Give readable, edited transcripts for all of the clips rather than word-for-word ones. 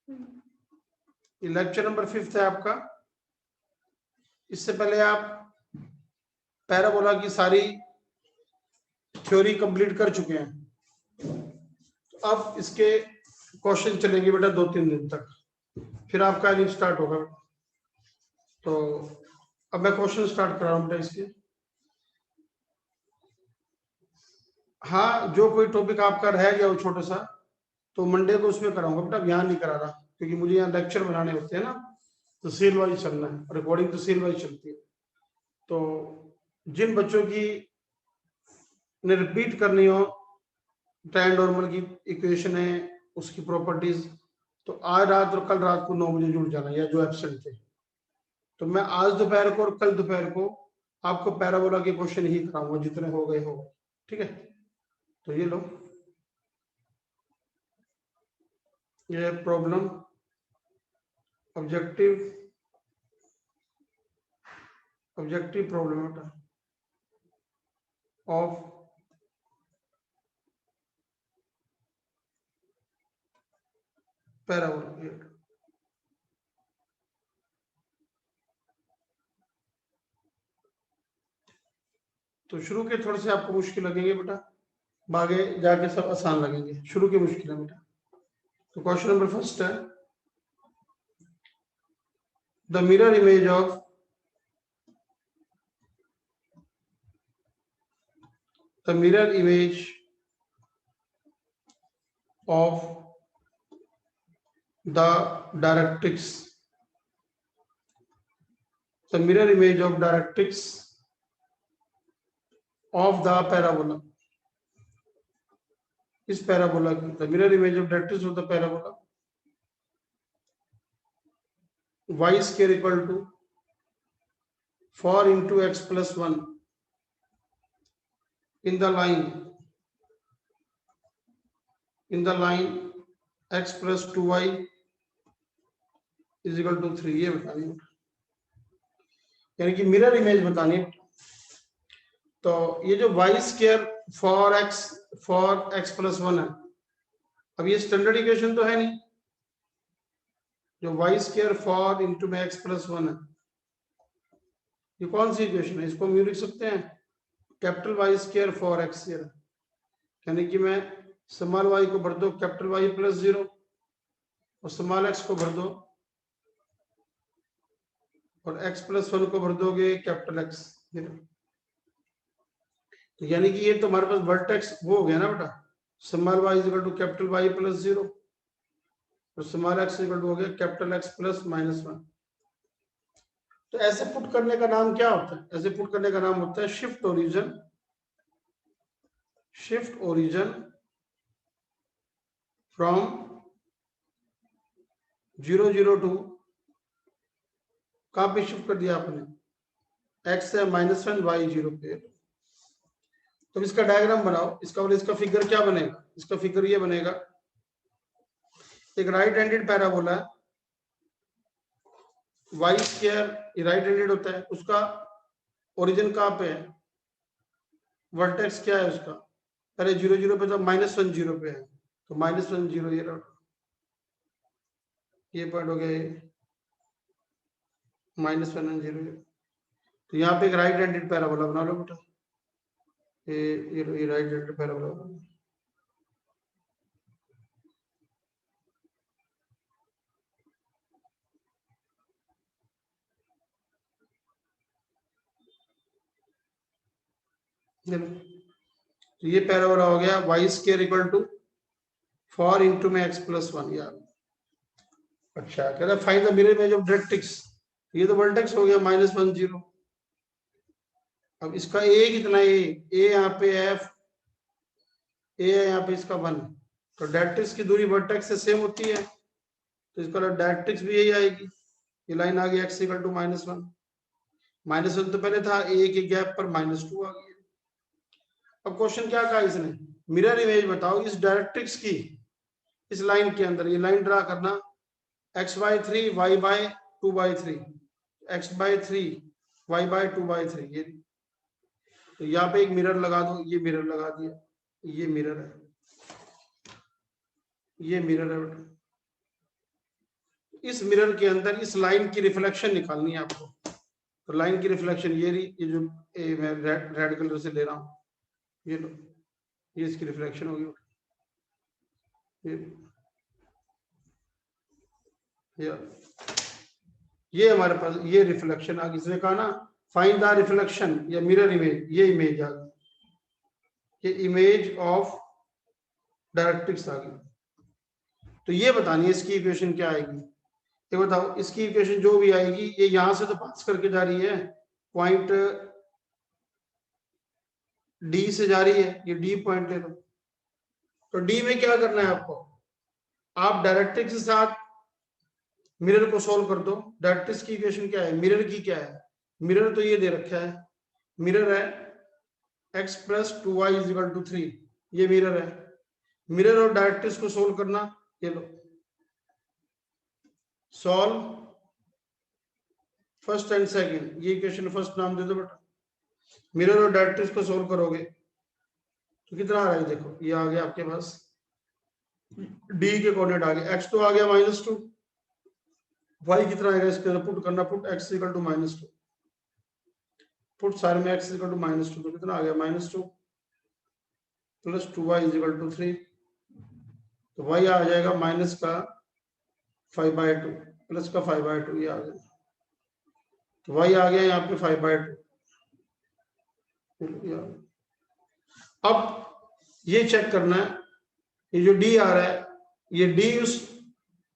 ये lecture number 5 है आपका। इससे पहले आप पैराबोला की सारी थ्योरी कंप्लीट कर चुके हैं। तो अब इसके क्वेश्चन चलेंगे बेटा 2-3 दिन तक, फिर आपका रीड स्टार्ट होगा। तो अब मैं क्वेश्चन स्टार्ट कर रहा हूँ बेटा इसके। हाँ, जो कोई टॉपिक आपका रह गया वो छोटा सा, तो मंडे को उसमें कराऊंगा बेटा, यहाँ नहीं करा रहा, क्योंकि मुझे यहाँ लेक्चर बनाने होते हैं ना, तो सील वाइज चलना है, रिकॉर्डिंग तो सील वाइज चलती है। तो जिन बच्चों की ने रिपीट करनी हो tan नॉर्मल की इक्वेशन है, उसकी प्रॉपर्टीज, तो आज रात और कल रात को 9 बजे जुड़ जाना, या जो एब्सेंट थे। तो मैं आज दोपहर को और कल दोपहर को आपको पैराबोला के क्वेश्चन ही कराऊंगा, जितने हो गए हो। ठीक है, तो ये लो, ये problem objective problem of parabola. तो शुरू के थोड़े से आपको मुश्किल लगेंगे बेटा, आगे जाके सब आसान लगेंगे। शुरू के मुश्किल है बेटा। तो क्वेश्चन नंबर फर्स्ट है, the mirror image of the directrix of the parabola, इस पैराबोला की, the mirror image of directrix of the parabola y square equal to 4 into x plus 1 in the line x plus 2y is equal to 3, ये बतानी है, यानी कि mirror image बतानी है। तो ये जो y square for x plus 1 है, अब ये स्टैंडर्ड इक्वेशन तो है नहीं, जो y स्क्वायर फॉर इंटू में x प्लस 1 है, ये कौन सी इक्वेशन है? इसको हम यूं लिख सकते हैं, capital Y square for x square, यानी कि मैं स्मॉल y को भर दो कैपिटल Y प्लस 0 और स्मॉल x को भर दो, और x प्लस 1 को भर दोगे कैपिटल X। तो यानी कि ये तो हमारे पास वर्टेक्स वो हो गया ना बेटा, small y equal to capital Y plus 0 और स्मॉल x इक्वल टू हो गया कैपिटल X प्लस -1। तो ऐसे पुट करने का नाम क्या होता है? ऐसे पुट करने का नाम होता है शिफ्ट ओरिजिन फ्रॉम 0 0 टू, कहां पे शिफ्ट कर दिया आपने? x है -1 y 0 पे। तो इसका डायग्राम बनाओ, इसका और इसका फिगर क्या बनेगा? इसका फिगर ये बनेगा, एक राइट हैंडेड पैराबोला है, y स्क्वायर राइट हैंडेड होता है, उसका ओरिजिन कहां पे है? वर्टेक्स क्या है उसका? पहले 0 0 पे, तो -1 0 पे है, तो -1 0 ये पॉइंट हो गया, -1 0। तो यहाँ पे एक राइट हैंडेड पैराबोला बना लो बेटा, ये राइट हैंडेड पैराबोला बना लो। तो ये पैराबोला हो गया y square equal to 4 into में x प्लस 1 यार। अच्छा, कह रहा find the mirror image of directrix, ये तो वर्टेक्स हो गया -1 0। अब इसका a कितना है? a यहाँ पे f, a है यहाँ पे इसका 1, तो डायरेक्ट्रिक्स की दूरी वर्टेक्स से सेम होती है, तो इसका डायरेक्ट्रिक्स भी यही आएगी। ये लाइन आ गई x इक्वल टू -1, -1 तो पहले था, a के गैप पर -2 आ गया। अब क्वेश्चन क्या कहा इसने? मिरर इमेज बताओ इस डायरेक्ट्रिक्स की, इस लाइन के अंदर। ये लाइन ड्रा करना, x/3 y/2/3, x/3 y/2/3, ये तो यहाँ पे एक मिरर लगा दो, ये मिरर लगा दिया, ये मिरर है, ये मिरर है बेटा। इस मिरर के अंदर इस लाइन की रिफ्लेक्शन निकालनी है आपको। तो लाइन की रिफ्लेक्शन ये रही, ये जो मैं रेड कलर से ले रहा हूँ, ये लो, ये इसकी रिफ्लेक्शन होगी। ये हमारे पास ये रिफ्लेक्शन आ गई। इसने कहा ना फाइंड द रिफ्लेक्शन या मिरर इमेज, ये इमेज आ गई, ये इमेज ऑफ डायरेक्ट्रिक्स आ गई। तो ये बतानी है इसकी इक्वेशन क्या आएगी। ये बताओ इसकी इक्वेशन जो भी आएगी, ये यहां से तो पास करके जा रही है, पॉइंट डी से जा रही है, ये डी पॉइंट ले लो। तो डी में क्या करना है आपको, आप डायरेक्ट्रिक्स के साथ मिरर को सोल्व कर दो। डायरेक्ट्रिक्स की इक्वेशन क्या है, मिरर की क्या है, मिरर तो ये दे रखा है, मिरर है x plus 2y is equal to 3, ये मिरर है। मिरर और डायरेक्ट्रिक्स को सोल्व करना, ये लो सॉल्व फर्स्ट एंड सेकंड, ये इक्वेशन फर्स्ट नाम दे दो बेटा। मिरर और डायरेक्ट्रिक्स को सोल्व करोगे तो कितना आ रहा है, देखो ये आ गया आपके पास, डी के कोऑर्डिनेट आ गए, x तो आ गया -2, y कितना आएगा इसके अंदर पुट करना, put x equal to -2, put सारे में x इक्वल टू -2, तो कितना आ गया -2 plus 2y is equal to 3, तो y आ जाएगा माइनस का 5/2 प्लस का 5/2, ये आ गया, तो y आ गया यहाँ पे 5/2। अब ये चेक करना है, ये जो d आ रहा है, ये d उस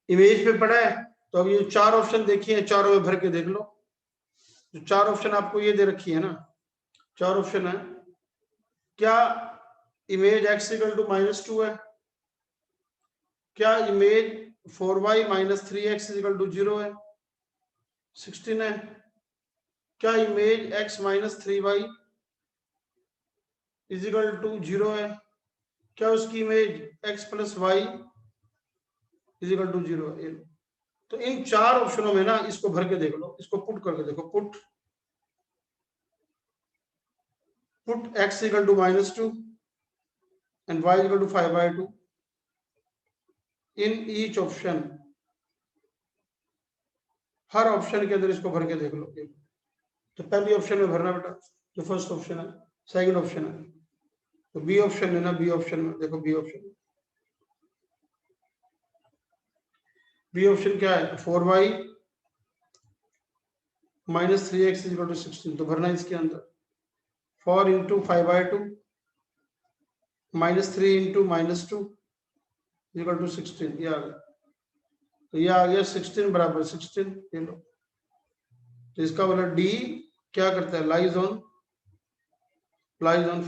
इमेज पे पड़ा है। तो अब ये चार ऑप्शन देखिए, चारों में भर के देख लो। जो चार ऑप्शन आपको ये दे रखी है ना, चार ऑप्शन है, क्या इमेज x इक्वल टू -2 है, क्या image 4y minus 3x equal to 0 है, 16 है, क्या image x minus 3y is equal to 0 है, क्या उसकी image x plus y is equal to 0 है। तो इन चार ऑप्शनों में ना इसको भर के देख लो, इसको पुट करके देखो, put x equal to -2 and y equal to 5/2 in each option, हर ऑप्शन के अंदर इसको भर के देख लो। तो पहली ऑप्शन में भरना बेटा, जो फर्स्ट ऑप्शन है, सेकंड ऑप्शन है, तो बी ऑप्शन है ना, बी ऑप्शन में देखो, बी ऑप्शन, बी ऑप्शन क्या है, 4y minus 3x equal to 16, तो भरना इसके अंदर 4 इंटू 5/2 -3 इंटू -2 इक्वल टू 16, ये आ गया। तो ये आ गया 16 बराबर 16, ये लो। तो इसका बोला डी क्या करता है, lies on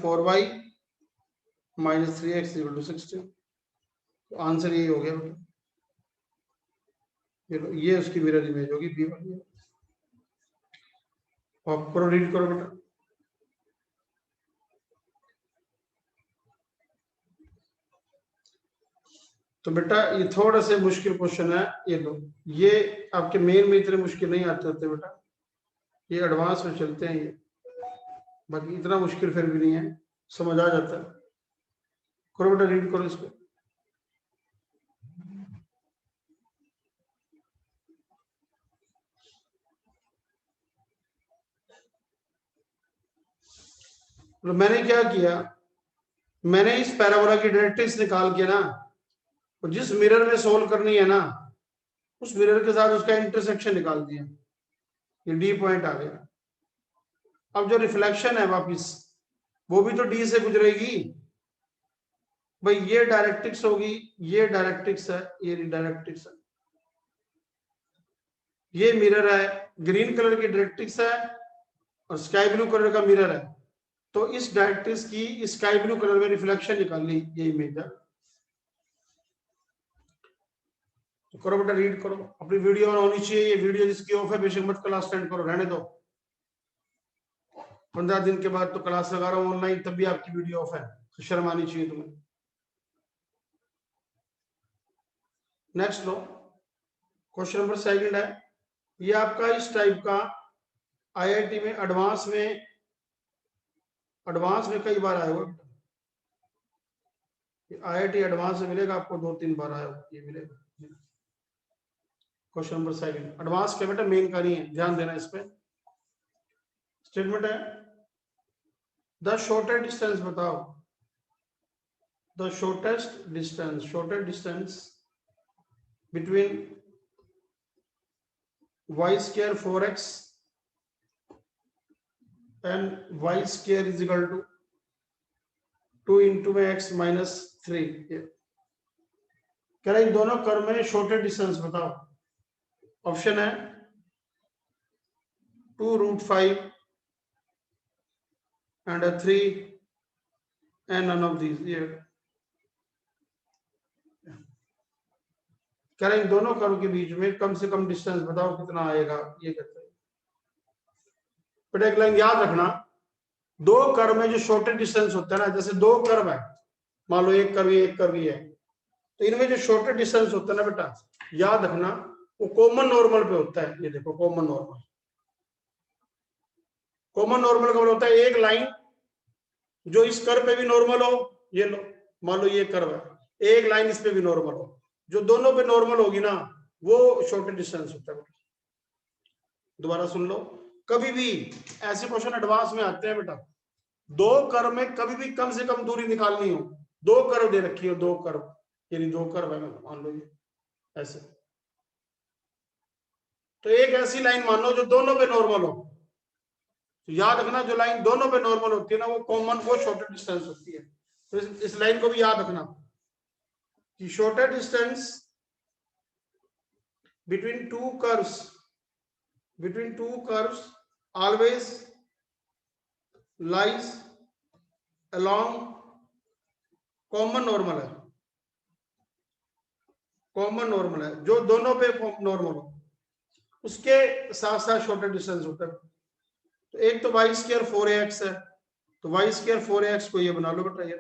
4y minus 3x equal to 16। तो आंसर यही हो गया बेटा, ये लो, ये उसकी मिरर इमेज होगी बी वाली। आप करो, रीड करो बेटा। तो बेटा ये थोड़ा से मुश्किल क्वेश्चन है, ये लो, ये आपके मेन में इतने मुश्किल नहीं आते होते बेटा, ये एडवांस में चलते हैं ये, बाकी इतना मुश्किल फिर भी नहीं है, समझ आ जाता है। करो बेटा, रीड करो इसको। तो मैंने क्या किया, मैंने इस पैराबोला की डायरेक्ट्रिक्स निकाल के ना, और जिस मिरर में सोल्व करनी है ना, उस मिरर के साथ उसका इंटरसेक्शन निकाल दिया, ये डी पॉइंट आ गया। अब जो रिफ्लेक्शन है वापिस, वो भी तो डी से गुजरेगी भाई, ये डायरेक्ट्रिक्स होगी, ये डायरेक्ट्रिक्स है, ये डायरेक्ट्रिक्स है, ये मिरर है, ग्रीन कलर की डायरेक्ट्रिक्स है और स्काई ब्लू कलर का मिरर है। तो इस डायरेक्ट्रिक्स की स्काई ब्लू कलर में रिफ्लेक्शन निकालनी, ये इमेज है। तो करो बेटा, रीड करो, अपनी वीडियो ऑन होनी चाहिए, ये वीडियो जिसकी ऑफ है बेशक मत क्लास अटेंड करो, रहने दो। 15 दिन के बाद तो क्लास लगा रहा हूँ ऑनलाइन, तब भी आपकी वीडियो ऑफ है, तो शर्म आनी चाहिए तुम्हें। नेक्स्ट लो, क्वेश्चन नंबर सेकंड है, ये आपका इस टाइप का आईआईटी में एडवांस में कई बार आया हुआ, आईआईटी एडवांस में मिलेगा आपको, 2-3 बार आया हुआ ये मिलेगा। क्वेश्चन नंबर सेकंड एडवांस के बेटा, मेन का नहीं है, ध्यान देना इस पे। स्टेटमेंट है द शॉर्टेस्ट डिस्टेंस बताओ, the shortest distance between y square 4x and y square is equal to 2 into x minus 3। कह रहे इन दोनों कर्व में शॉर्टेस्ट डिस्टेंस बताओ। ऑप्शन है 2√5 and 3 and none of these। ये कह रहे इन दोनों कर्व के बीच में कम से कम डिस्टेंस बताओ कितना आएगा, ये कहते हैं। बट एक लाइन याद रखना, दो कर्व में जो शॉर्टेस्ट डिस्टेंस होता है ना, जैसे दो कर्व है, मान लो एक कर्व है, तो इनमें जो शॉर्टेस्ट डिस्टेंस होता है ना बेटा, याद रखना वो कॉमन नॉर्मल पे होता है। ये देखो कॉमन नॉर्मल का मतलब होता है एक लाइन जो इस कर्व पे भी नॉर्मल हो, ये लो मान लो ये कर्व है, एक लाइन इस पे भी नॉर्मल हो, जो दोनों पे नॉर्मल होगी ना वो शॉर्टेस्ट डिस्टेंस होता है। दोबारा सुन लो, कभी भी ऐसे क्वेश्चन एडवांस में आते हैं बेटा, दो कर्व में कभी भी कम से कम दूरी निकालनी हो, दो कर्व दे रखी हो, दो कर्व यानी दो कर्व है मान लो ये ऐसे, तो एक ऐसी लाइन मान लो जो दोनों पे नॉर्मल हो, तो याद रखना जो लाइन दोनों पे नॉर्मल होती है ना वो कॉमन, वो शॉर्टेस्ट डिस्टेंस होती है। तो इस लाइन को भी याद रखना कि shortest distance between two curves always lies along common normal है, कॉमन नॉर्मल है जो दोनों पे नॉर्मल हो, उसके साथ साथ शॉर्टेस्ट डिस्टेंस होता है। तो एक तो y स्क्वायर 4ax है, तो y स्क्वायर 4ax को ये बना लो बेटा, ये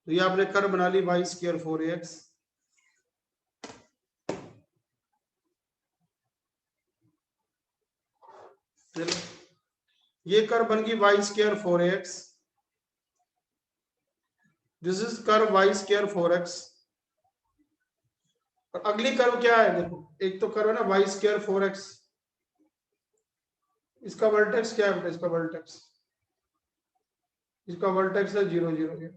तो ये आपने कर्व बना ली y स्क्वायर 4ax। ये कर्व बन गई y square 4ax, this is curve y square 4x। और अगली कर्व क्या है देखो, एक तो कर्व है ना y स्क्वायर 4x, इसका वर्टेक्स क्या है बेटा, इसका वर्टेक्स है 0 0,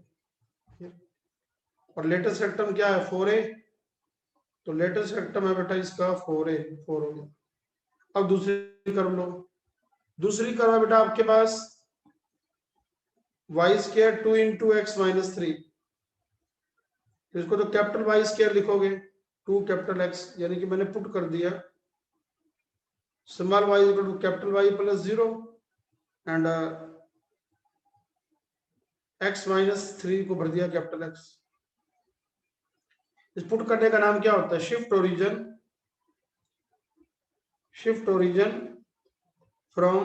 और लेटेस्ट रेक्टम क्या है 4a, तो लेटेस्ट रेक्टम है बेटा इसका 4a, 4 हो गया। अब दूसरी कर्व लो, दूसरी कर्व है बेटा आपके पास y square 2 into x minus 3, तो इसको तो कैपिटल y स्क्वायर लिखोगे 2 कैपिटल x, यानी कि मैंने पुट कर दिया small y equal to capital y plus 0 and x minus 3 को भर दिया कैपिटल x। इस पुट करने का नाम क्या होता है, shift origin from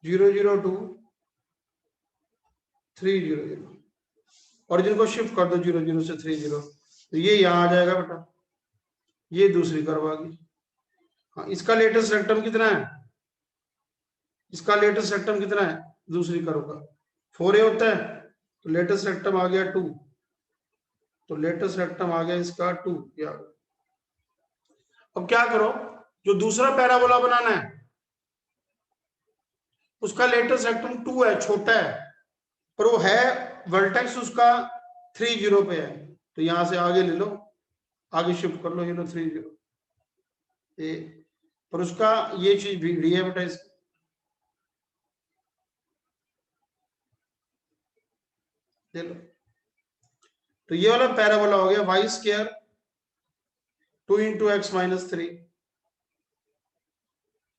0 0 to 3 0 0, origin को शिफ्ट कर दो 0 0 से 3 0, तो ये यहाँ आ जाएगा बेटा, ये दूसरी कर्व आ गई। हाँ, इसका लेटेस्ट रेक्टम कितना है, दूसरी कर्व का 4a होता है, तो लेटेस्ट रेक्टम आ गया 2, तो लेटेस्ट रेक्टम आ गया इसका 2। अब क्या करो, जो दूसरा पैराबोला बनाना है उसका लेटेस्ट रेक्टम 2 है, छोटा है, पर वो है वर्टेक्स उसका 3 0 पे है, तो यहां से आगे ले लो, आगे शिफ्ट कर लो, ये लो 3 0, पर उसका ये चीज भी है बेटा, ले लो। तो ये वाला पैराबोला हो गया y square 2 into x minus 3।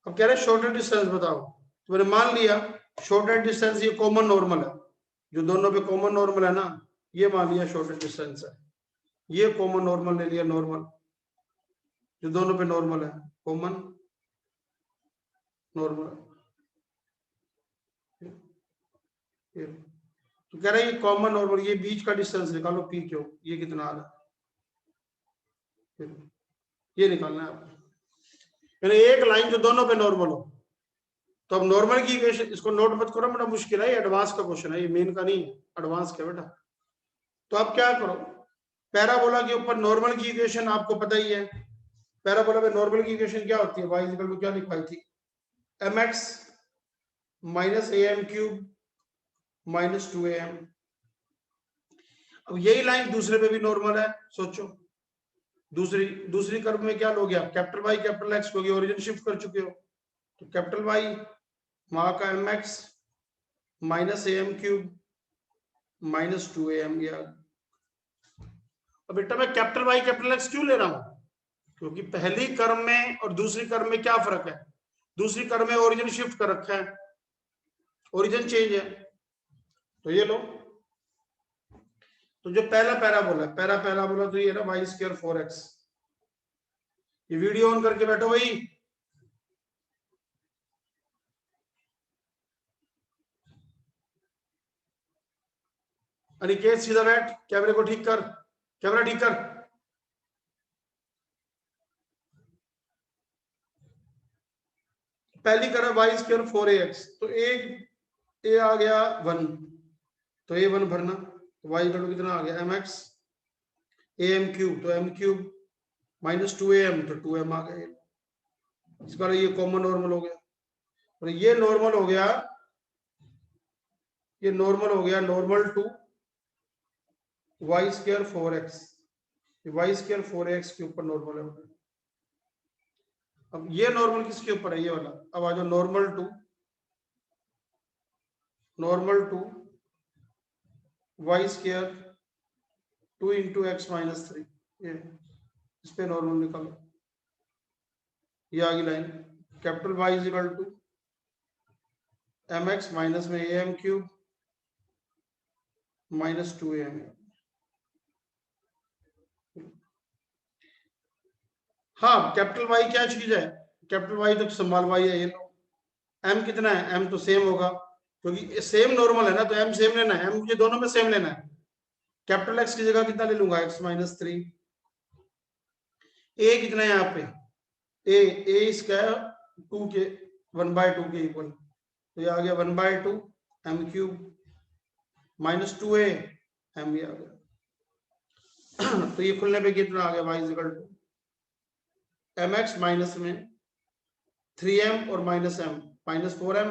अब कह रहे शॉर्टेस्ट डिस्टेंस बताओ, तो मैंने मान लिया शॉर्टेस्ट डिस्टेंस ये कॉमन नॉर्मल है, जो दोनों पे कॉमन नॉर्मल है ना, ये मान लिया शॉर्टेस्ट डिस्टेंस है, ये कॉमन नॉर्मल ले लिया, नॉर्मल जो दोनों पे नॉर्मल है, कॉमन नॉर्मल। तो कह रहा है ये कॉमन नॉर्मल, ये बीच का डिस्टेंस निकालो पी क्यू, ये कितना आ रहा है, ये निकालना है आपको। यानी एक लाइन जो दोनों पे नॉर्मल हो, तो अब नॉर्मल की इक्वेशन, इसको नोट मत करो, बड़ा मुश्किल है, ये एडवांस का क्वेश्चन है, ये मेन का नहीं है, एडवांस का बेटा। तो आप क्या करो, पैराबोला के ऊपर नॉर्मल की इक्वेशन आपको पता ही है। पैराबोला में नॉर्मल की इक्वेशन क्या होती है, y इक्वल टू क्या लिखवाई थी, mx minus am cube minus 2am। अब यही लाइन दूसरे पे भी नॉर्मल है, सोचो दूसरी कर्व में क्या लोगे आप, कैपिटल वाई कैपिटल एक्स, क्योंकि ओरिजिन शिफ्ट कर चुके हो, तो कैपिटल वाई वहां का mx minus am cube minus 2am। अब बेटा मैं कैपिटल वाई कैपिटल एक्स क्यों ले रहा हूं, क्योंकि पहली कर्व में और दूसरी कर्व में क्या फर्क है, दूसरी कर्व में ओरिजिन शिफ्ट कर रखा है, ओरिजिन चेंज है। तो ये लो, तो जो पहला पैराबोला है, पहला पैराबोला तो ये ना वाई स्क्वायर 4x। ये वीडियो ऑन करके बैठो भाई। अनिकेत सीधा बैठ, कैमरे को ठीक कर, कैमरा ठीक कर। पहली कर्व वाई स्क्वायर 4ax, तो एक ए आ गया 1, तो ए 1 भरना, तो वाई इक्वल टू कितना आ गया mx am क्यूब, तो m क्यूब माइनस 2am, तो 2m आ गया। इस बार ये कॉमन नॉर्मल हो गया, और ये नॉर्मल हो गया, ये नॉर्मल हो गया normal to y square 4x, y square 4x के ऊपर नॉर्मल है। अब ये नॉर्मल किसके ऊपर है, ये वाला। अब आ जाओ normal to y square 2 into x minus 3, ये इस पे नॉर्मल निकालो। ये आ गई line, capital y is equal to m x minus में a M cube minus 2am। हाँ, कैपिटल वाई क्या चीज है, कैपिटल वाई तो स्मॉल वाई है, ये लो। एम कितना है, एम तो सेम होगा, क्योंकि सेम नॉर्मल है ना, तो एम सेम लेना है, एम मुझे दोनों में सेम लेना है। कैपिटल एक्स की जगह कितना ले लूंगा, एक्स माइनस 3। ए कितना है यहाँ पे, ए इसका 2 के 1/2 के इक्वल, तो ये आ गया 1/2 M cube minus 2a M, ये आ गया। तो ये खुलने पे कितना आ गया, y equal to m x minus में 3m और minus m minus 4m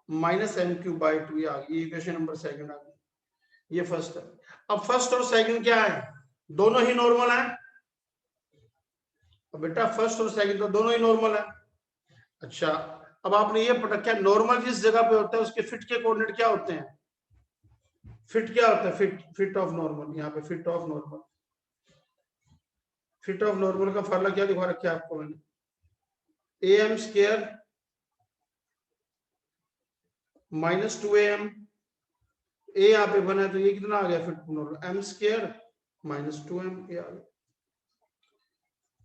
minus m cube by 2, ये आ गई, ये इक्वेशन नंबर सेकंड आ गई। ये फर्स्ट है। अब फर्स्ट और सेकंड क्या है, दोनों ही नॉर्मल है। अब बेटा फर्स्ट और सेकंड तो दोनों ही नॉर्मल है। अच्छा, अब आपने ये पता क्या, नॉर्मल जिस जगह पे होता है उसके फिट के कोऑर्डिनेट क्या होते हैं, फिट क्या होता है, फिट ऑफ नॉर्मल। यहाँ पे foot of normal, foot of normal का फॉर्मूला क्या लिखवा रखा है आपको मैंने, a m square minus 2am, a यहाँ पे बना है, तो ये कितना आ गया foot normal, m square minus 2m, ये आ गया।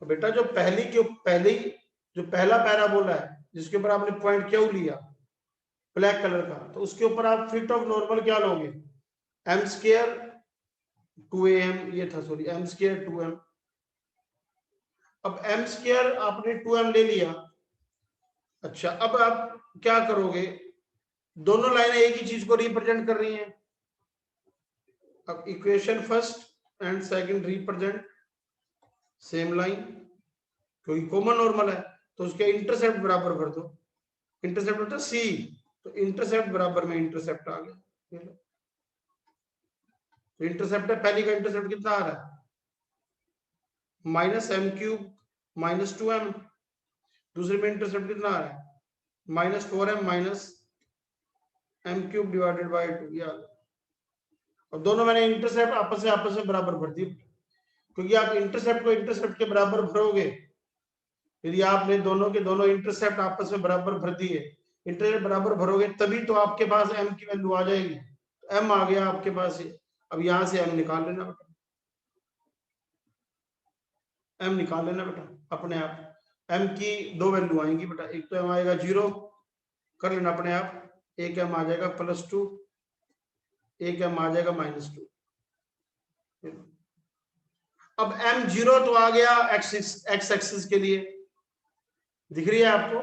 तो बेटा जो जो पहला पैराबोला है जिसके ऊपर आपने पॉइंट क्यू लिया ब्लैक कलर का, तो उसके ऊपर आप फिट ऑफ नॉर्मल क्या लोगे, एम स्क्वायर 2am, ये था सॉरी एम स्क्वायर 2m। अब एम स्क्वायर आपने 2m ले लिया। अच्छा, अब आप क्या करोगे, दोनों लाइनें एक ही चीज को रिप्रेजेंट कर रही हैं। अब equation first and second represent same line, क्योंकि कॉमन नॉर्मल है, तो उसके इंटरसेप्ट बराबर भर दो। इंटरसेप्ट होता है सी, तो इंटरसेप्ट बराबर में इंटरसेप्ट आ गया। तो इंटरसेप्ट है, पहली का इंटरसेप्ट कितना आ रहा है, minus m cube minus 2m, दूसरे में इंटरसेप्ट कितना आ रहा है, minus 4m minus m cube divided by 2, ये आ गया। अब दोनों मैंने इंटरसेप्ट आपस में बराबर भर दिए, क्योंकि आप इंटरसेप्ट को इंटरसेप्ट के बराबर भरोगे, यदि आपने दोनों के दोनों इंटरसेप्ट आपस में बराबर भर दिए, इंटरसेप्ट बराबर भरोगे तभी तो आपके पास m की वैल्यू आ जाएगी। तो m आ गया आपके पास, अब यहां से m निकाल लेना बेटा, m निकाल लेना बेटा अपने आप। m की दो वैल्यू आएंगी बेटा, एक तो m आएगा 0, कर लेना अपने आप, एक m आ जाएगा +2, एक m आ जाएगा -2। अब m0 तो आ गया x एक्सिस के लिए, दिख रही है आपको,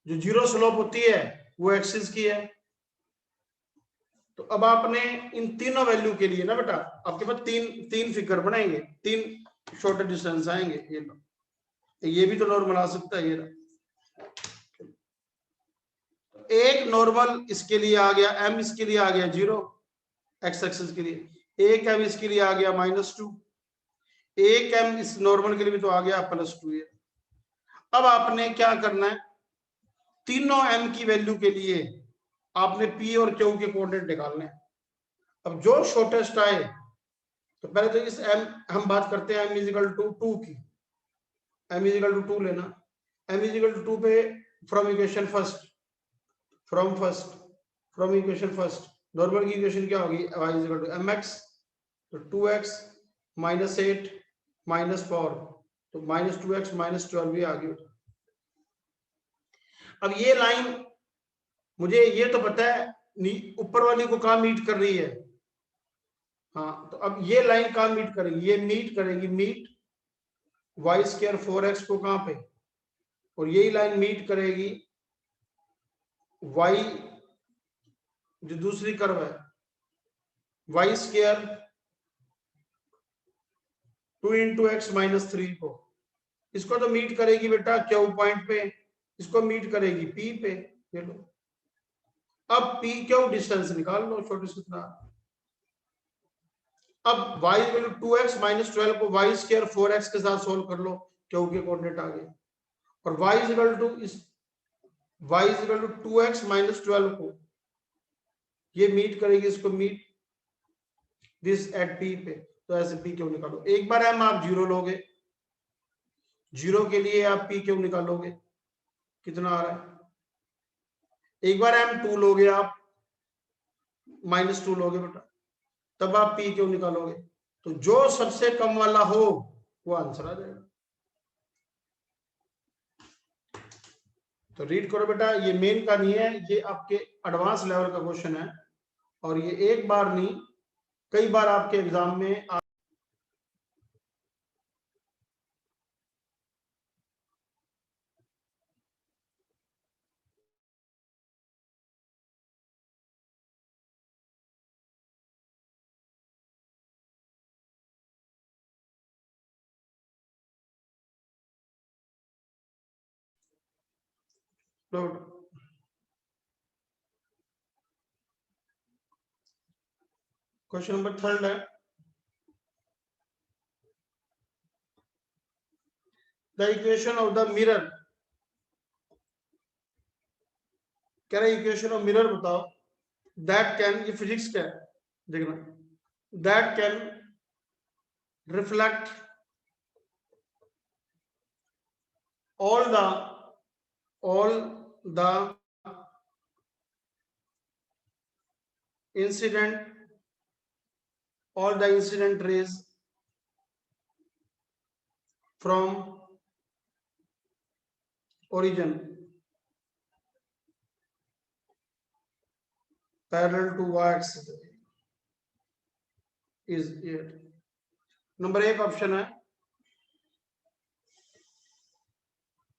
जो 0 स्लोप होती है वो एक्सिस की है। तो अब आपने इन तीनों वैल्यू के लिए ना बेटा आपके पास तीन फिगर बनाएंगे, तीन शॉर्टर डिस्टेंस आएंगे। ये लो, ये भी तो नॉर्मल आ सकता है। ये एक नॉर्मल इसके लिए आ गया, m इसके लिए आ गया 0 x एक्सिस के लिए, एक m इसके लिए आ गया -2, एक m इस नॉर्मल के लिए भी तो आ गया +2। ये अब आपने क्या करना है, तीनों m की वैल्यू के लिए आपने p और q के कोऑर्डिनेट निकालने हैं। अब जो शॉर्टेस्ट आए, तो पहले तो इस m हम बात करते हैं m इजिकल टू 2 की, m इजिकल टू 2 लेना, m इजिकल टू 2 पे from equation first, from equation first normal की इक्वेशन क्या होगी, y इजिकल टू mx, तो 2x -8 -4, तो -2x -12 भी आ गई। अब ये लाइन मुझे ये तो पता है ऊपर वाली को कहाँ मीट कर रही है, हाँ, तो अब ये लाइन कहाँ मीट करेगी, ये मीट करेगी y² 4x को कहाँ पे, और यही लाइन मीट करेगी y जो दूसरी कर्व है y² 2 × x -3 को, इसको तो मीट करेगी बेटा Q पॉइंट पे, इसको मीट करेगी P पे। ये लो, अब P Q डिस्टेंस निकाल लो छोटे से इतना। अब y इक्वल टू 2x -12 को y² 4x के साथ सोल्व कर लो, Q के कोऑर्डिनेट आ गए, और y इक्वल टू 2x -12 को ये मीट करेगी, इसको मीट दिस एट P पे, तो ऐसे P Q निकालो। एक बार m आप 0 लोगे, 0 के लिए आप P Q निकालोगे, कितना आ रहा है, एक बार m 2 लोगे आप -2 लोगे बेटा, तब आप P Q निकालोगे, तो जो सबसे कम वाला हो वो आंसर आ जाएगा। तो रीड करो बेटा, ये मेन का नहीं है, ये आपके एडवांस लेवल का क्वेश्चन है, और ये एक बार नहीं कई बार आपके एग्जाम में क्वेश्चन नंबर 3 है, the equation of the mirror, कह रहा है इक्वेशन ऑफ मिरर बताओ, दैट कैन, ये फिजिक्स का है देखना, that can reflect all the incident rays from origin parallel to y-axis is it। Number 1 option है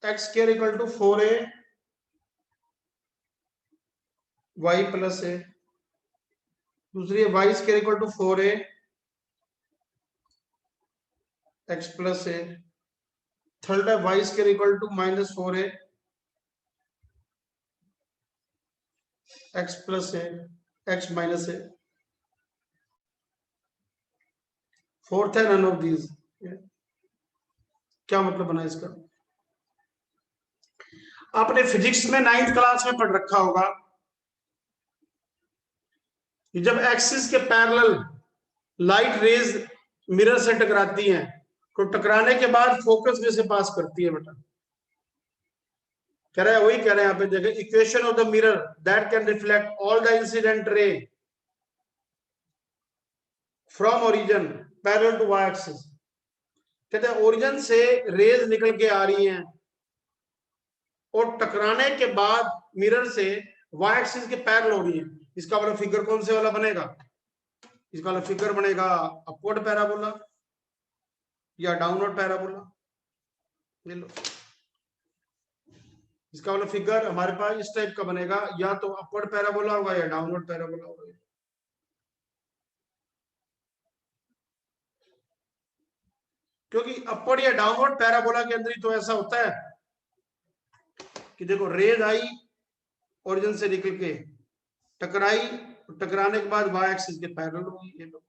x² equal to 4a y plus a, दूसरी है y² equal to 4a x plus a, third है y² equal to -4a x plus a x minus a, fourth है none of these. क्या मतलब बना इसका, आपने फिजिक्स में 9th क्लास में पढ़ रखा होगा कि जब एक्सिस के पैरेलल लाइट रेज मिरर से टकराती हैं, तो टकराने के बाद फोकस में से पास करती है बेटा, कह रहा है वही कह रहे हैं यहाँ पे देखें, equation of the mirror that can reflect all the incident ray from origin parallel to y axis, कहते हैं ओरिजिन से रेज निकल के आ रही हैं और टकराने के बाद मिरर से वाई एक्सिस के पैरेलल हो रही है। इसका वाला फिगर कौन से वाला बनेगा, इसका वाला फिगर बनेगा अपवर्ड पैराबोला या डाउनवर्ड पैराबोला। ले लो, इसका वाला फिगर हमारे पास इस टाइप का बनेगा, या तो अपवर्ड पैराबोला होगा या डाउनवर्ड पैराबोला होगा। क्योंकि अपवर्ड या डाउनवर्ड पैराबोला के अंदर ही तो ऐसा होता है कि देखो रेज आई ओरिजिन से निकल के टकराई, टकराने के बाद वाई एक्सिस के पैरेलल होगी। ये लो,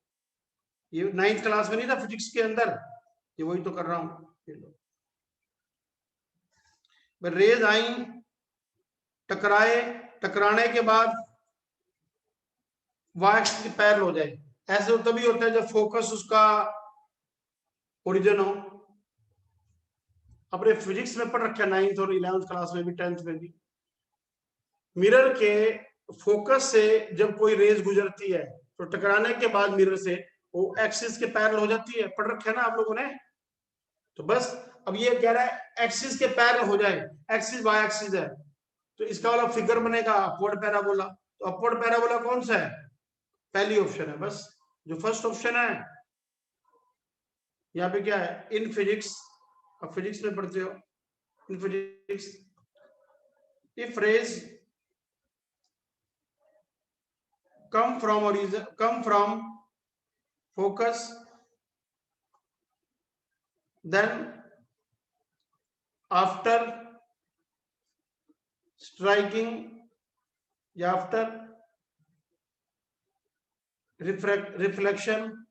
ये 9th क्लास में नहीं था फिजिक्स के अंदर, ये वही तो कर रहा हूं। ये लो, रेज आई, टकराए, टकराने के बाद वाई एक्सिस के पैरेलल हो जाए। ऐसे तभी होता है जब फोकस उसका ओरिजिन हो। अपने फिजिक्स में पढ़ रखा है 9th और 11th क्लास में भी, 10th में भी। मिरर के फोकस से जब कोई रेज गुजरती है तो टकराने के बाद मिरर से वो एक्सिस के पैरेलल हो जाती है, पढ़ रखा है ना आप लोगों ने। तो बस अब ये कह रहा है एक्सिस के पैरेलल हो जाए, एक्सिस वाई एक्सिस है तो इसका वाला फिगर बनेगा अपवर्ड पैराबोला। तो अपवर्ड पैराबोला कौन सा है? पहली ऑप्शन है बस, जो फर्स्ट ऑप्शन है। यहाँ पे क्या है? इन फिजिक्स, अब फिजिक्स में पढ़ते हो, in physics if rays come from origin, come from focus, then after striking, after reflection,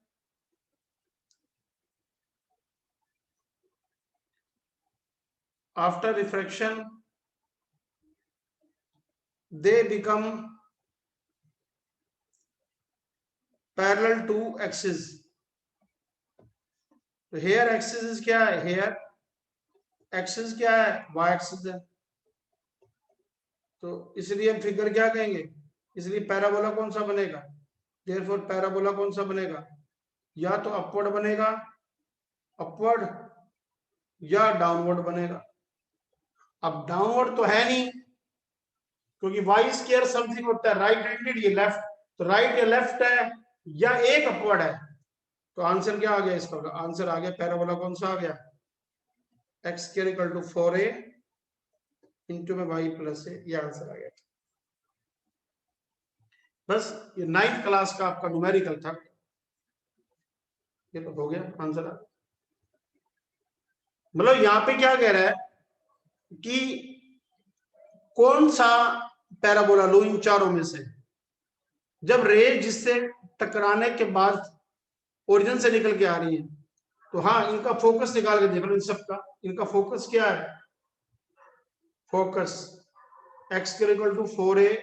after refraction, they become parallel to axis. तो हेयर एक्सिस क्या है? हेयर एक्सिस क्या है? वाई एक्सिस है। तो इसलिए हम फिगर क्या कहेंगे? इसलिए पैराबोला कौन सा बनेगा? देयरफॉर पैराबोला कौन सा बनेगा? या तो अपवर्ड बनेगा, अपवर्ड, या डाउनवर्ड बनेगा। अब डाउनवर्ड तो है नहीं क्योंकि वाई स्क्वायर समथिंग होता है राइट हैंडेड, ये लेफ्ट, तो राइट या लेफ्ट है या एक अपवर्ड है। तो आंसर क्या आ गया इसका? आंसर आ गया पैराबोला कौन सा आ गया? X square equal to 4a into में वाई प्लस ए, ये आंसर आ गया। बस ये 9th क्लास का आपका न्यूमेरिकल था, ये तो हो गया आंसर। मतलब यहाँ पे क्या कह रहा है कि कौन सा पैराबोला लो इन चारों में से, जब रे जिससे टकराने के बाद ओरिजिन से निकल के आ रही है, तो हाँ इनका फोकस निकाल के देख लो इन सब का। इनका फोकस क्या है? Focus X equal to 4a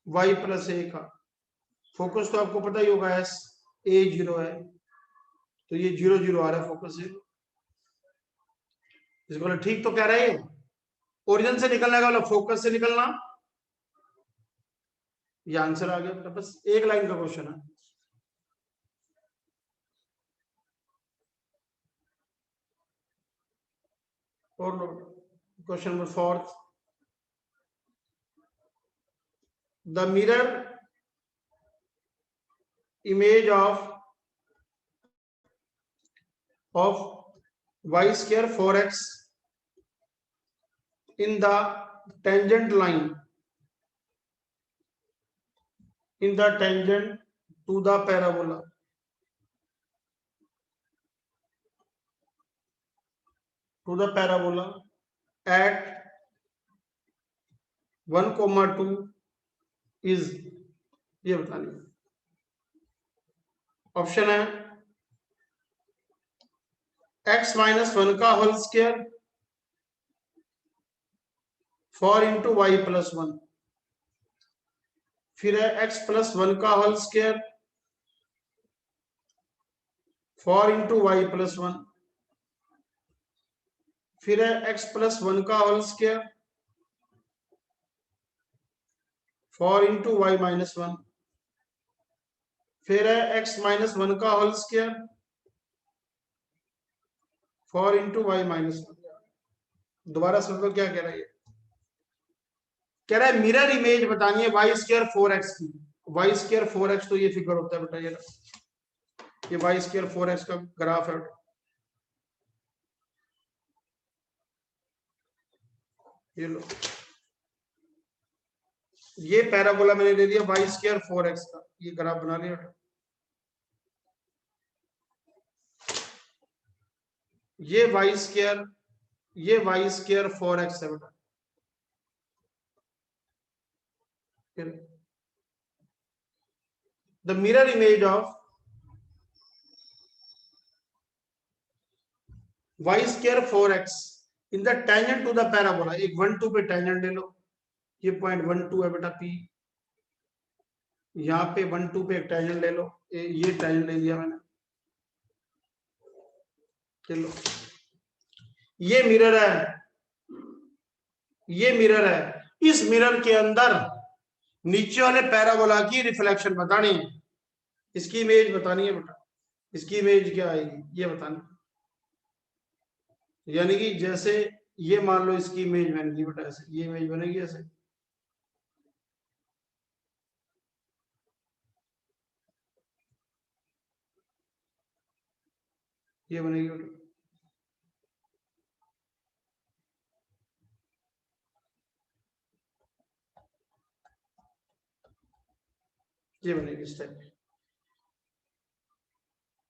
Y plus A का फोकस तो आपको पता ही होगा, एस ए 0 है, तो ये 0 0 आ रहा है फोकस से। इसको ठीक तो कह रहे हैं, ओरिजिन से निकलने का मतलब फोकस से निकलना, ये आंसर आ गया। बस एक लाइन का क्वेश्चन है। और question number 4, the mirror image of y square 4x in the tangent line, in the tangent to the parabola, to the parabola at 1,2 is, ये बतानी है। ऑप्शन है x माइनस 1 का whole square 4 into y plus 1, फिर है x plus 1 का whole square 4 into y plus 1, फिर है x प्लस 1 का whole square 4 into y minus 1, फिर है x माइनस 1 का whole square 4 into y minus 1। दोबारा सुन लो क्या कह रहा है ये। कह रहा है मिरर इमेज बतानी है वाई स्क्वायर 4x की। वाई स्क्वायर 4x तो ये फिगर होता है बेटा, ये वाई स्क्वायर 4x का ग्राफ है। ये लो, ये पैराबोला मैंने दे दिया वाई स्क्वायर 4x का, ये ग्राफ बना लिया। ये वाई स्क्वायर 4x है बेटा। The mirror image of y square 4x in the tangent to the parabola. एक 1 2 पे टेंजेंट ले लो, ये पॉइंट 1 2 है बेटा P। यहाँ पे 1 2 पे एक टेंजेंट ले लो, ये टेंजेंट ले लिया मैंने। चलो ये मिरर है, ये मिरर है। इस मिरर के अंदर नीचे वाले पैराबोला की रिफ्लेक्शन बतानी है, इसकी इमेज बतानी है बेटा। इसकी इमेज क्या आएगी ये बतानी, यानी कि जैसे ये मान लो इसकी इमेज बनेगी बेटा ऐसे, ये इमेज बनेगी ऐसे। ये बनेगी बेटा, ये बनेगी इस टाइप की।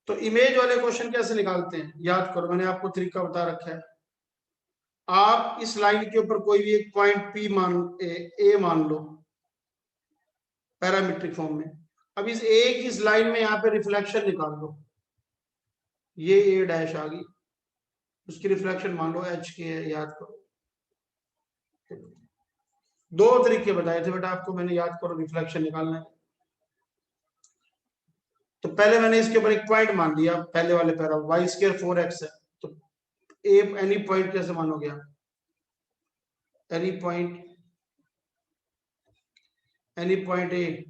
तो इमेज वाले क्वेश्चन कैसे निकालते हैं याद करो, मैंने आपको तरीका बता रखा है। आप इस लाइन के ऊपर कोई भी एक पॉइंट P मान ए मान लो पैरामीट्रिक फॉर्म में। अब इस ए की इस लाइन में यहाँ पे रिफ्लेक्शन निकाल लो, ये ए डैश आ गई, उसकी रिफ्लेक्शन मान लो एच के है, याद करो। दो तरीके बताए थे बेटा आपको मैंने, याद करो रिफ्लेक्शन निकालना है। तो पहले मैंने इसके ऊपर एक पॉइंट मान लिया, पहले वाले पैरा वाई स्क्वायर 4x है, तो ए एनी पॉइंट कैसे मानोगे आप, any point A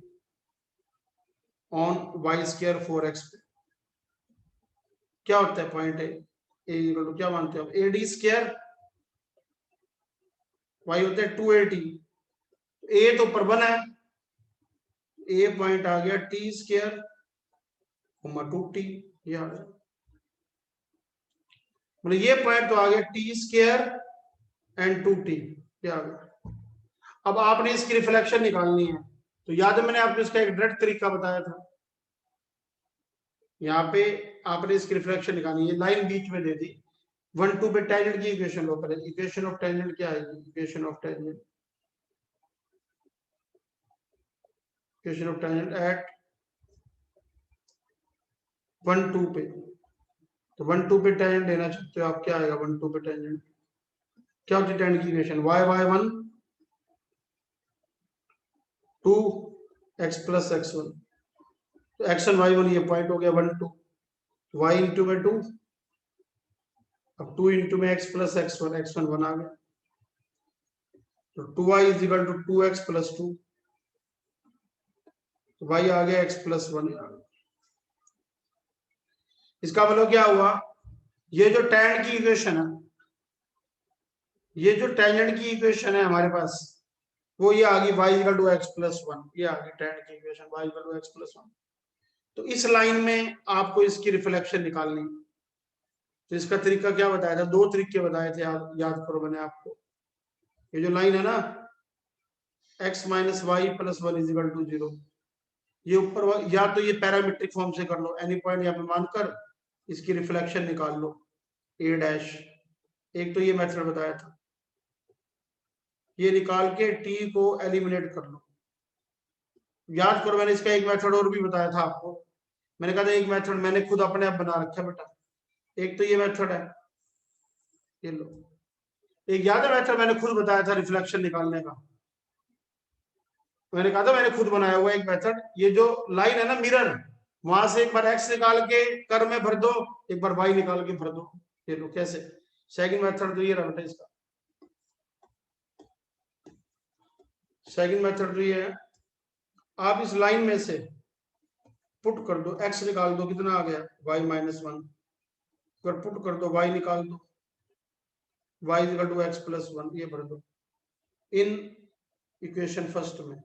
on y square 4x पे क्या होता है पॉइंट ए इक्वल टू क्या मानते हो ए डी स्क्वायर, वाई होता है 2AT, ए तो ऊपर बना है, ए पॉइंट आ गया टी स्क्वायर 2T, ये आ गया, मतलब ये पॉइंट तो आ गया टी स्क्वायर एंड 2T, ये आ गया। अब आपने इसकी रिफ्लेक्शन निकालनी है, तो याद है मैंने आपको इसका एक डायरेक्ट तरीका बताया था। यहाँ पे आपने इसकी रिफ्लेक्शन निकालनी है, लाइन बीच में दे दी, 1 2 पे टेंजेंट की इक्वेशन लो पहले। इक्वेशन ऑफ टेंजेंट क्या आएगी, इक्वेशन ऑफ टेंजेंट एट 1 2 पे, तो 1 2 पे टेंजेंट लेना चाहते हो आप, क्या आएगा 1 2 पे टेंजेंट, क्या होती है टेंजेंट की equation, y1 2x plus x1, तो x1 y1 ये पॉइंट हो गया 1 2, y इंटू में 2, अब 2 इंटू में x प्लस x1, x1 1 आ गया, तो 2y is equal to 2x plus 2, तो y आ गया x प्लस 1। इसका मतलब क्या हुआ, ये जो tan की इक्वेशन है, ये जो टेंजेंट की इक्वेशन है हमारे पास, वो ये आ गई y equal to x plus 1, ये आ गई tan की equation y equal to x plus 1। तो इस लाइन में आपको इसकी रिफ्लेक्शन निकालनी, तो इसका तरीका क्या बताया था, दो तरीके बताए थे, याद करो मैंने आपको। ये जो लाइन है ना x minus y plus 1 is equal to 0, ये ऊपर या तो ये पैरामीट्रिक फॉर्म से कर लो, एनी पॉइंट यहाँ पे मानकर इसकी रिफ्लेक्शन निकाल लो ए डैश, एक तो ये मेथड बताया था, ये निकाल के टी को एलिमिनेट कर लो। याद करो मैंने इसका एक मेथड और भी बताया था आपको, मैंने कहा था एक मेथड मैंने खुद अपने आप बना रखा है बेटा, एक तो ये मेथड है, ये लो, एक याद है मेथड मैंने खुद बताया था रिफ्लेक्शन निकालने का, मैंने कहा था मैंने खुद बनाया हुआ एक मेथड, ये जो लाइन है ना मिरर, वहां से एक बार एक्स निकाल के कर में भर दो, एक बार वाई निकाल के भर दो, ये लो कैसे। सेकंड मेथड तो ये रहा बेटा इसका, सेकंड मेथड तो ये है, आप इस लाइन में से पुट कर दो, एक्स निकाल दो, कितना आ गया वाई माइनस 1, अगर पुट कर दो वाई निकाल दो, y equal to x plus 1, ये भर दो इन इक्वेशन फर्स्ट में,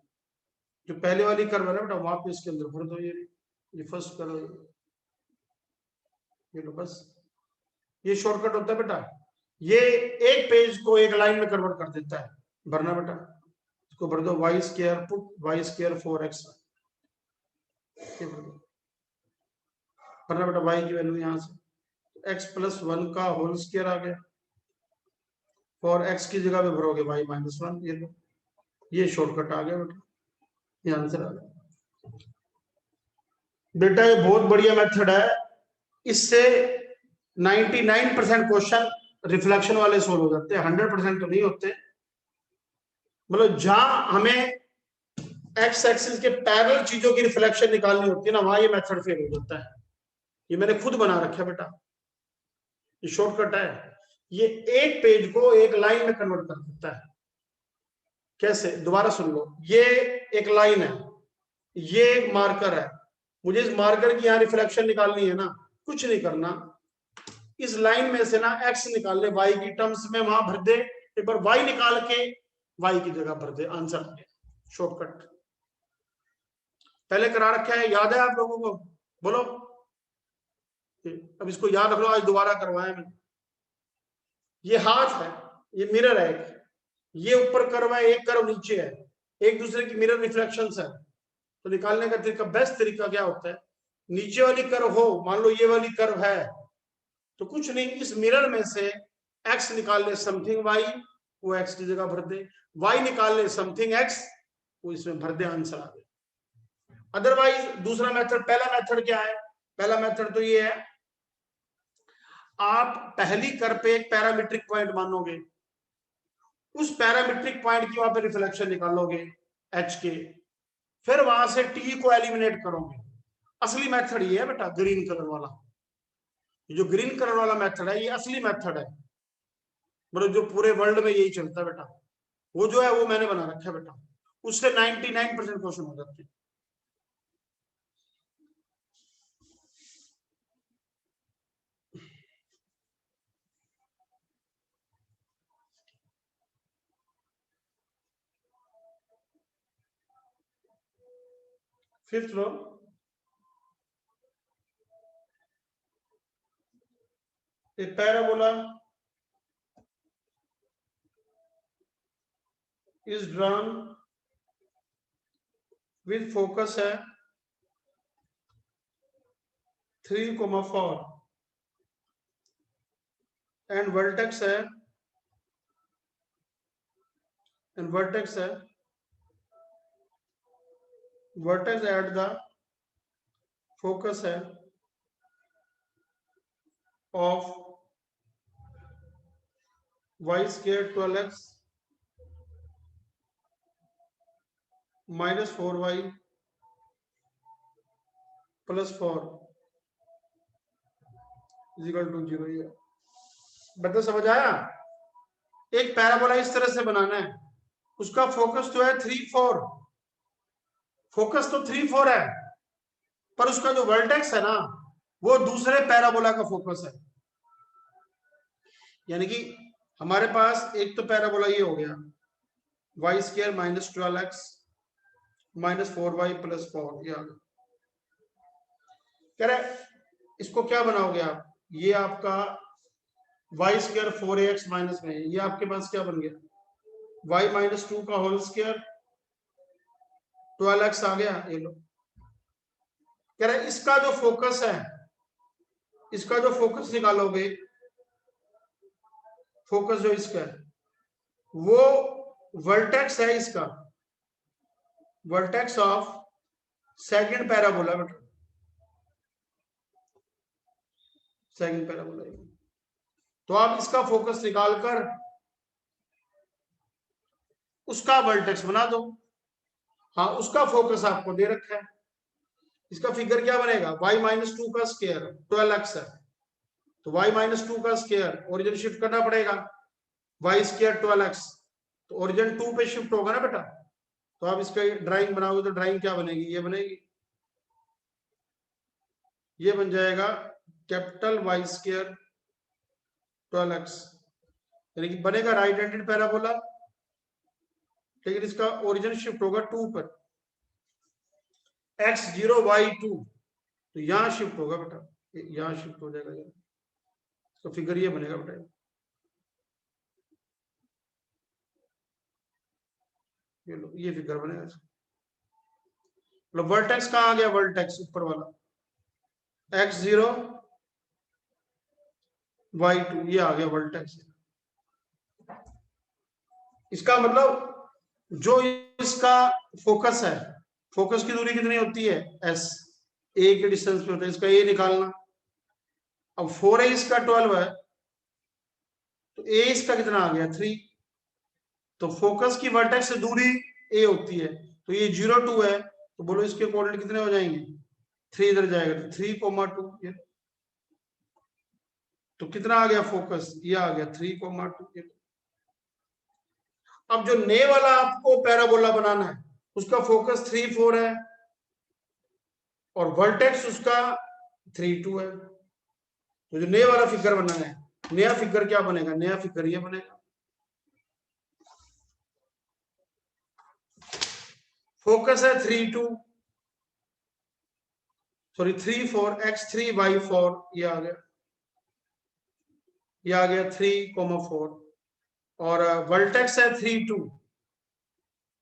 जो पहले वाली कर्व है ना बेटा वहां पे इसके अंदर भर दो, ये फर्स्ट कर्व, ये लो बस, ये शॉर्टकट होता है बेटा, ये एक पेज को एक लाइन में कन्वर्ट कर देता है, भरना बेटा, इसको भर दो y square put y square 4x, ये भर दो, भरना बेटा वाई की वैल्यू यहाँ से x+1 का होल स्क्वायर आ गया। फॉर x की जगह पे भरोगे y-1, ये लो, ये शॉर्टकट आ गया बेटा, ये आंसर आ गया बेटा। ये बहुत बढ़िया मेथड है, इससे 99% क्वेश्चन रिफ्लेक्शन वाले सोल्व हो जाते हैं, 100% तो नहीं होते। मतलब जहां हमें एक्स एक्सिस के पैरेलल चीजों की रिफ्लेक्शन निकालनी होती है ना, वहां ये मेथड फेल हो जाता है। ये मैंने खुद बना रखा है बेटा, ये शॉर्टकट है, ये एक पेज को एक लाइन में कन्वर्ट कर देता है। कैसे, दोबारा सुन लो, ये एक लाइन है, ये एक मार्कर है, मुझे इस मार्कर की यहां रिफ्लेक्शन निकालनी है ना, कुछ नहीं करना, इस लाइन में से ना एक्स निकाल ले, वाई की टर्म्स में वहां भर दे, एक बार वाई निकाल के वाई की जगह भर दे, आंसर आ गया, शॉर्टकट। पहले करा रखा है, याद है आप लोगों को, बोलो। अब इसको याद रख लो, आज दोबारा करवाया मैंने। ये हाथ है, ये मिरर है, ये ऊपर कर्व है, एक कर्व नीचे है, एक दूसरे की मिरर रिफ्लेक्शंस है। तो निकालने का तरीका, बेस्ट तरीका क्या होता है, नीचे वाली कर्व हो, मान लो ये वाली कर्व है, तो कुछ नहीं, इस मिरर में से x निकाल ले समथिंग y, वो x की जगह भर दे, y निकाल ले समथिंग x, वो इसमें भर दे, आंसर आ गया। अदरवाइज दूसरा मेथड, पहला मेथड क्या है, पहला मेथड तो ये है, आप पहली कर्व पे एक पैरामीट्रिक पॉइंट मानोगे, उस पैरामीट्रिक पॉइंट की वहां पे रिफ्लेक्शन निकालोगे h के, फिर वहां से t को एलिमिनेट करोगे। असली मेथड ये है बेटा, ग्रीन कलर वाला, जो ग्रीन कलर वाला मेथड है, ये असली मेथड है, मतलब जो पूरे वर्ल्ड में यही चलता है बेटा। वो जो है वो मैंने बना रखा है बेटा, उससे 99% क्वेश्चन हो जाते हैं। Fifth row, a parabola is drawn with focus है 3,4 and vertex है vertex at the focus है of y square 12x minus 4y plus 4 is equal to 0। ये बता, समझ आया? एक पैराबोला इस तरह से बनाना है, उसका फोकस तो है 3,4, फोकस तो 3,4 है, पर उसका जो वर्टेक्स है ना, वो दूसरे पैराबोला का फोकस है। यानी कि हमारे पास एक तो पैराबोला ये हो गया, y square minus 12x minus 4y plus 4, ये आ गया। कह रहे इसको क्या बनाओगे आप, ये आपका वाई स्क्वायर 4ax माइनस में, ये आपके पास क्या बन गया, y माइनस 2 का होल स्क्वायर 12x आ गया, ये लो। कह रहे इसका जो फोकस है, इसका जो फोकस निकालोगे, फोकस जो इसका है, वो वर्टेक्स है इसका, वर्टेक्स ऑफ सेकंड पैराबोला बेटा, सेकंड पैराबोला। तो आप इसका फोकस निकालकर उसका वर्टेक्स बना दो। हाँ, उसका फोकस आपको दे रखा है, इसका फिगर क्या बनेगा, y माइनस 2 का स्क्वायर 12x है, तो y माइनस 2 का स्क्वायर ओरिजिन शिफ्ट करना पड़ेगा, y स्क्वायर 12x, तो ओरिजिन 2 पे शिफ्ट होगा ना बेटा। तो आप इसका ड्राइंग बनाओगे तो ड्राइंग क्या बनेगी, ये बनेगी, ये बन जाएगा कैपिटल Y स्क्वायर 12x, यानी कि बनेगा राइट हैंडेड पैराबोला, लेकिन इसका ओरिजिन शिफ्ट होगा 2 पर, x0 y2, तो यहां शिफ्ट होगा बेटा, यहां शिफ्ट हो जाएगा, तो फिगर ये बनेगा बेटा, ये लो, ये फिगर बनेगा। मतलब वर्टेक्स कहां आ गया, वर्टेक्स ऊपर वाला x0 y2 ये आ गया वर्टेक्स। इसका मतलब जो इसका फोकस है, फोकस की दूरी कितनी होती है s, a के डिस्टेंस पे होता है, इसका a निकालना। अब 4a इसका 12 है तो a इसका कितना आ गया 3। तो फोकस की वर्टेक्स से दूरी a होती है, तो ये 0 2 है, तो बोलो इसके कोऑर्डिनेट कितने हो जाएंगे 3 इधर जाएगा तो 3,2। तो कितना आ गया फोकस, ये आ गया 3,2। अब जो ने वाला आपको पैराबोला बनाना है उसका फोकस 3 4 है और वर्टेक्स उसका 3 2 है। तो जो नए वाला फिगर बनाना है, नया फिगर क्या बनेगा, नया फिगर ये बनेगा। फोकस है 3 2 सॉरी 3 4 x3y4 ये आ गया, ये आ गया 3,4 और वर्टेक्स है 3 2,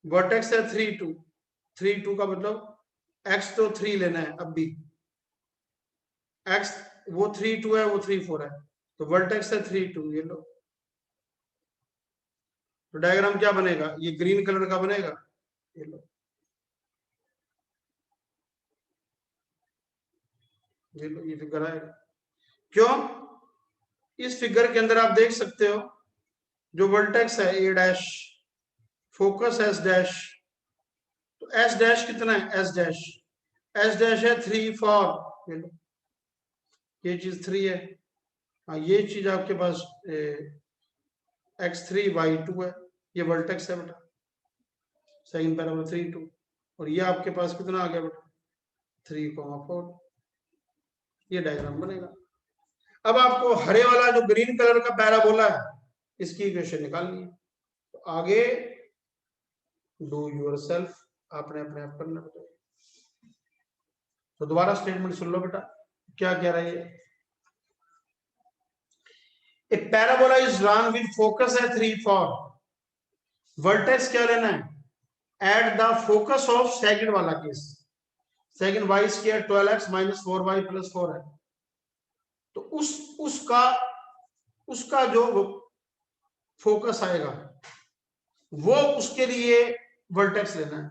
वर्टेक्स है 3 2, 3 2 का मतलब x तो 3 लेना है, अब भी x वो 3 2 है वो 3 4 है, तो वर्टेक्स है 3 2 ये लो। तो डायग्राम क्या बनेगा, ये ग्रीन कलर का बनेगा, ये लो ये लो, ये फिगर आएगा। क्यों, इस फिगर के अंदर आप देख सकते हो जो वर्टेक्स है ए डैश, फोकस एस डैश, तो एस डैश कितना है एस डैश, एस डैश है 3 4, ये लो ये चीज 3 है, हाँ ये चीज आपके पास x3y2 है, ये वर्टेक्स है बेटा, सेकंड पैराबोला 3 2, और ये आपके पास कितना आ गया बेटा 3,4, ये डायग्राम बनेगा। अब आपको हरे वाला जो ग्रीन कलर का पैराबोला है इसकी इक्वेशन निकालनी है, तो आगे डू योरसेल्फ, आपने अपने आप करना बेटा। तो दोबारा स्टेटमेंट सुन लो बेटा, क्या कह रही है, A parabola is drawn with focus है 3 4, वर्टेक्स क्या लेना है at the focus of second वाला केस, second Y square 12x minus 4y plus 4 है, तो उसका जो फोकस आएगा वो उसके लिए वर्टेक्स लेना है।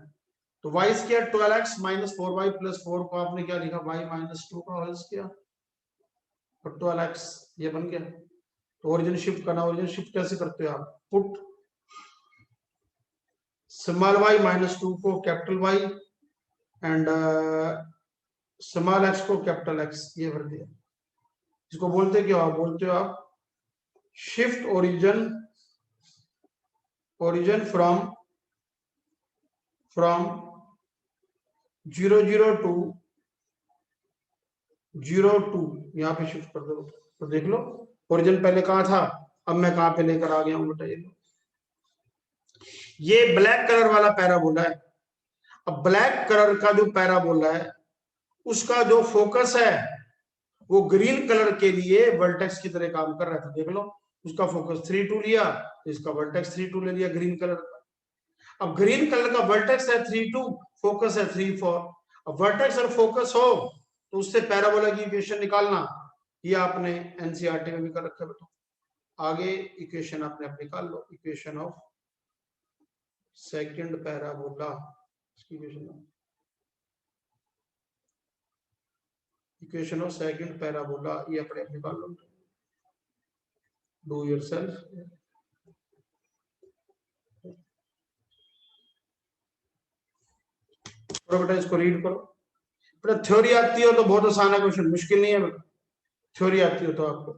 तो Y square 12x minus 4y plus 4 को आपने क्या लिखा y माइनस 2 का होल स्क्वायर और 12x ये बन गया। तो ओरिजिन शिफ्ट करना, ओरिजिन शिफ्ट कैसे करते हो आप, पुट स्मॉल y माइनस 2 को capital y and small x को कैपिटल x, ये भर दिया। इसको बोलते क्या आप, बोलते हो आप शिफ्ट ओरिजिन, ओरिजिन फ्रॉम 0 0 2 0 2 यहाँ पे शिफ्ट कर दो। तो देख लो ओरिजिन पहले कहाँ था, अब मैं कहाँ पे लेकर आ गया हूँ बेटा, ये ब्लैक कलर वाला पैराबोला है। अब ब्लैक कलर का जो पैराबोला है उसका जो फोकस है वो ग्रीन कलर के लिए वर्टेक्स की तरह काम कर रहा था, देख लो उसका फोकस 3 2 लिया तो इसका वर्टेक्स 3 2 ले लिया ग्रीन कलर का। अब ग्रीन कलर का वर्टेक्स है 3 2, फोकस है 3 4, अब वर्टेक्स और फोकस हो तो उससे पैराबोला की इक्वेशन निकालना, ये आपने एनसीईआरटी में भी कर रखा है बेटा। आगे इक्वेशन आपने आप निकाल लो, equation of second parabola, equation of second parabola ये अपने आप निकाल लो, डू योरसेल्फ। बेटा इसको रीड करो बेटा, थ्योरी आती हो तो बहुत आसान है क्वेश्चन, मुश्किल नहीं है बेटा, थ्योरी आती हो तो आपको